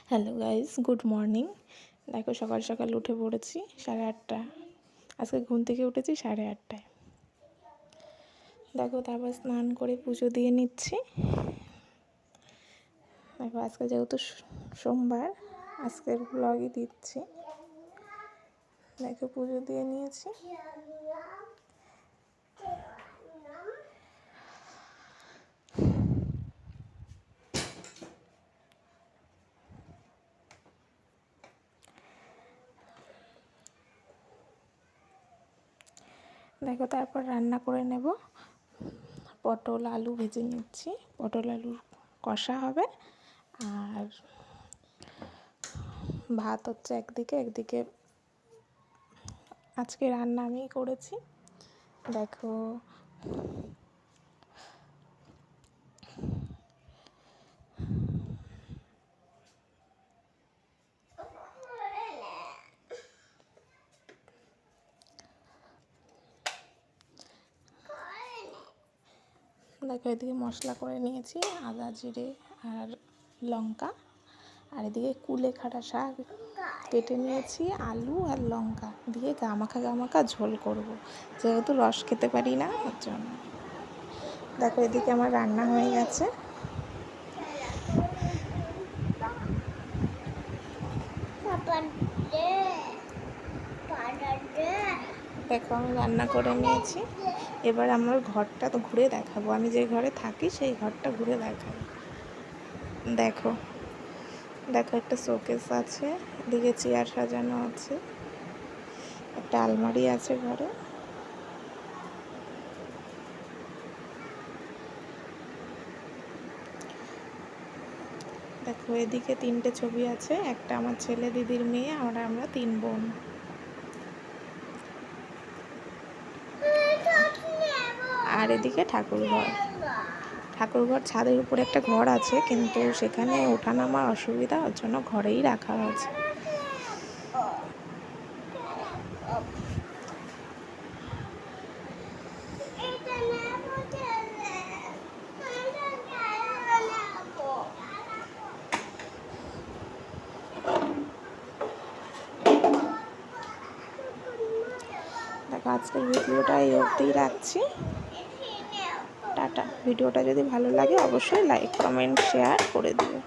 Hello guys, good morning. দেখো সকাল সকাল উঠে পড়েছি 8:30। আজকে ঘুম থেকে উঠেছি 8:30টায়। দেখো তারপর স্নান করে পুজো দিয়ে নিচ্ছি। দেখো আজকে যেহেতু সোমবার, আজকের ব্লগই দিচ্ছি। দেখো পুজো দিয়ে নিয়েছি। দেখো তারপর রান্না করে নেব। পটল আলু ভেজে নিচ্ছি। পটল আলুর কষা হবে, আর ভাত হচ্ছে একদিকে আজকে রান্না আমিই করেছি। দেখো এদিকে মশলা করে নিয়েছি, আদা জিরে আর লঙ্কা। আর এদিকে কুলেখাড়া শাক কেটে নিয়েছি, আলু আর লঙ্কা দিয়ে গামাখা ঝোল করব, যেহেতু রস খেতে পারি না ওর জন্য। দেখো এদিকে আমার রান্না হয়ে গেছে। দেখো আমি রান্না করে নিয়েছি। এবার আমার ঘরটা তো ঘুরে দেখাবো, আমি যে ঘরে থাকি সেই ঘরটা ঘুরে দেখাবো। দেখো একটা শোকেস আছে, এদিকে চেয়ার সাজানো আছে, একটা আলমারি আছে ঘরে। দেখো এদিকে 3টে ছবি আছে, একটা আমার ছেলে দিদির মেয়ে, আর আমরা 3 বোন। আর এদিকে ঠাকুরঘর ছাদের উপরে একটা ঘর আছে, কিন্তু সেখানে ওঠা নামার অসুবিধা, ওর জন্য ঘরেই রাখা হয়েছে। দেখো আজকের ভিডিওটা এই অবধিই রাখছি। টাটা। ভিডিওটা যদি ভালো লাগে অবশ্যই লাইক কমেন্ট শেয়ার করে দিও।